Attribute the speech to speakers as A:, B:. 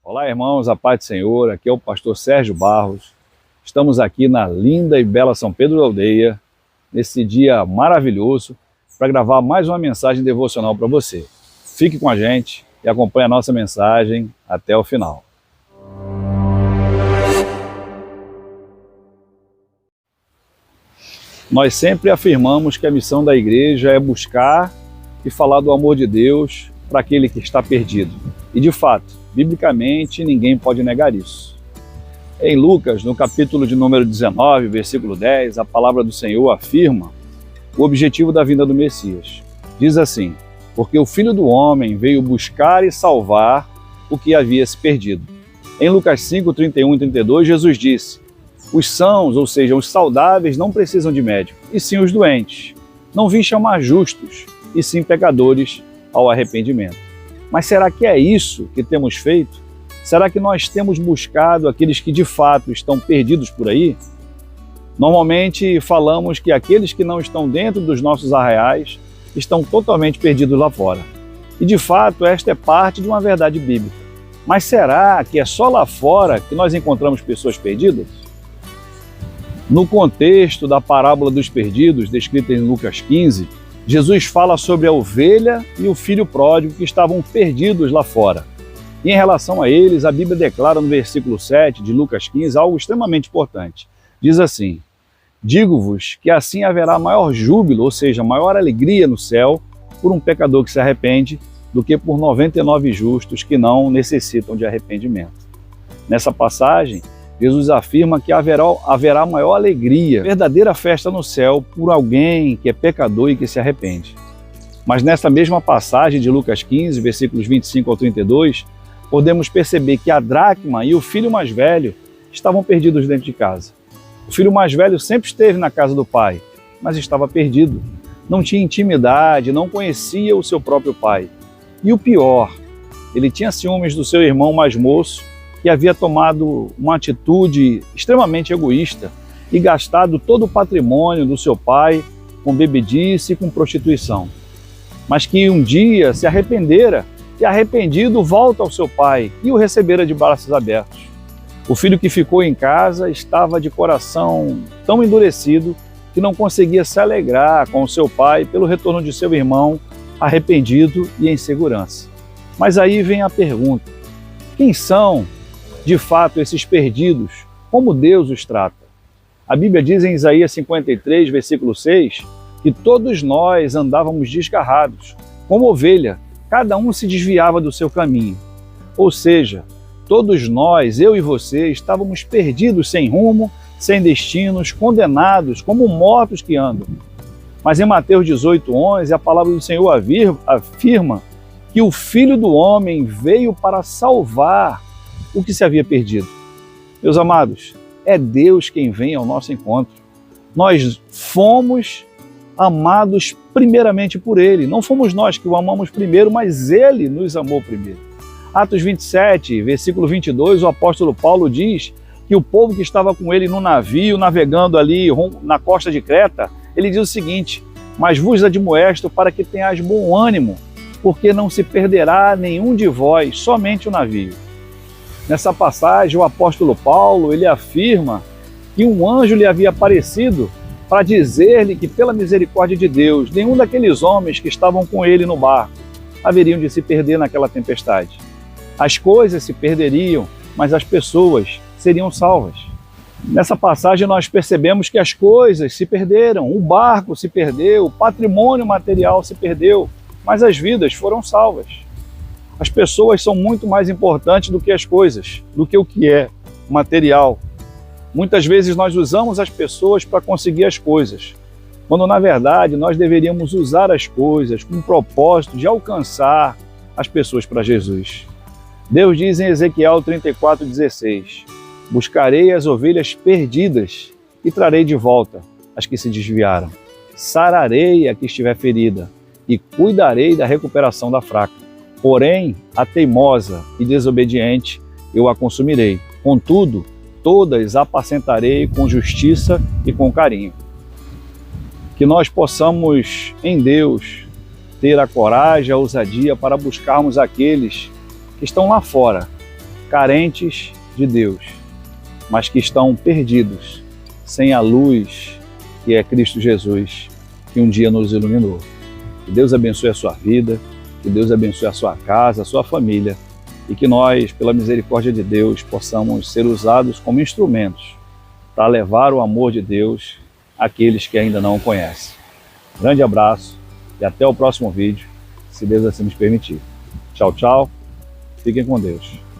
A: Olá, irmãos, a paz do Senhor. Aqui é o pastor Sérgio Barros. Estamos aqui na linda e bela São Pedro da Aldeia, nesse dia maravilhoso, para gravar mais uma mensagem devocional para você. Fique com a gente e acompanhe a nossa mensagem até o final. Nós sempre afirmamos que a missão da igreja é buscar e falar do amor de Deus para aquele que está perdido. E de fato, biblicamente, ninguém pode negar isso. Em Lucas, no capítulo de número 19, versículo 10, a palavra do Senhor afirma o objetivo da vinda do Messias. Diz assim: porque o Filho do Homem veio buscar e salvar o que havia se perdido. Em Lucas 5, 31 e 32, Jesus disse: os sãos, ou seja, os saudáveis, não precisam de médico, e sim os doentes. Não vim chamar justos, e sim pecadores ao arrependimento. Mas será que é isso que temos feito? Será que nós temos buscado aqueles que de fato estão perdidos por aí? Normalmente falamos que aqueles que não estão dentro dos nossos arraiais estão totalmente perdidos lá fora. E de fato esta é parte de uma verdade bíblica. Mas será que é só lá fora que nós encontramos pessoas perdidas? No contexto da parábola dos perdidos, descrita em Lucas 15, Jesus fala sobre a ovelha e o filho pródigo que estavam perdidos lá fora. E em relação a eles, a Bíblia declara no versículo 7 de Lucas 15 algo extremamente importante. Diz assim: digo-vos que assim haverá maior júbilo, ou seja, maior alegria no céu, por um pecador que se arrepende, do que por 99 justos que não necessitam de arrependimento. Nessa passagem, Jesus afirma que haverá maior alegria, verdadeira festa no céu por alguém que é pecador e que se arrepende. Mas nessa mesma passagem de Lucas 15, versículos 25 ao 32, podemos perceber que a dracma e o filho mais velho estavam perdidos dentro de casa. O filho mais velho sempre esteve na casa do pai, mas estava perdido. Não tinha intimidade, não conhecia o seu próprio pai. E o pior, ele tinha ciúmes do seu irmão mais moço, que havia tomado uma atitude extremamente egoísta e gastado todo o patrimônio do seu pai com bebedice e com prostituição. Mas que um dia se arrependera e arrependido volta ao seu pai e o recebera de braços abertos. O filho que ficou em casa estava de coração tão endurecido que não conseguia se alegrar com o seu pai pelo retorno de seu irmão arrependido e em segurança. Mas aí vem a pergunta: quem são de fato esses perdidos? Como Deus os trata? A Bíblia diz em Isaías 53, versículo 6, que todos nós andávamos desgarrados, como ovelha, cada um se desviava do seu caminho. Ou seja, todos nós, eu e você, estávamos perdidos, sem rumo, sem destinos, condenados, como mortos que andam. Mas em Mateus 18, 11, a palavra do Senhor afirma que o Filho do Homem veio para salvar o que se havia perdido. Meus amados, é Deus quem vem ao nosso encontro. Nós fomos amados primeiramente por Ele. Não fomos nós que o amamos primeiro, mas Ele nos amou primeiro. Atos 27, versículo 22, o apóstolo Paulo diz que o povo que estava com ele no navio, navegando ali na costa de Creta, ele diz o seguinte: mas vos admoesto para que tenhais bom ânimo, porque não se perderá nenhum de vós, somente o navio. Nessa passagem, o apóstolo Paulo, ele afirma que um anjo lhe havia aparecido para dizer-lhe que, pela misericórdia de Deus, nenhum daqueles homens que estavam com ele no barco haveriam de se perder naquela tempestade. As coisas se perderiam, mas as pessoas seriam salvas. Nessa passagem nós percebemos que as coisas se perderam, o barco se perdeu, o patrimônio material se perdeu, mas as vidas foram salvas. As pessoas são muito mais importantes do que as coisas, do que o que é material. Muitas vezes nós usamos as pessoas para conseguir as coisas, quando na verdade nós deveríamos usar as coisas com o propósito de alcançar as pessoas para Jesus. Deus diz em Ezequiel 34:16, buscarei as ovelhas perdidas e trarei de volta as que se desviaram. Sararei a que estiver ferida e cuidarei da recuperação da fraca. Porém, a teimosa e desobediente eu a consumirei. Contudo, todas apacentarei com justiça e com carinho. Que nós possamos, em Deus, ter a coragem, a ousadia para buscarmos aqueles que estão lá fora, carentes de Deus, mas que estão perdidos, sem a luz que é Cristo Jesus, que um dia nos iluminou. Que Deus abençoe a sua vida, que Deus abençoe a sua casa, a sua família, e que nós, pela misericórdia de Deus, possamos ser usados como instrumentos para levar o amor de Deus àqueles que ainda não o conhecem. Grande abraço e até o próximo vídeo, se Deus assim nos permitir. Tchau, tchau. Fiquem com Deus.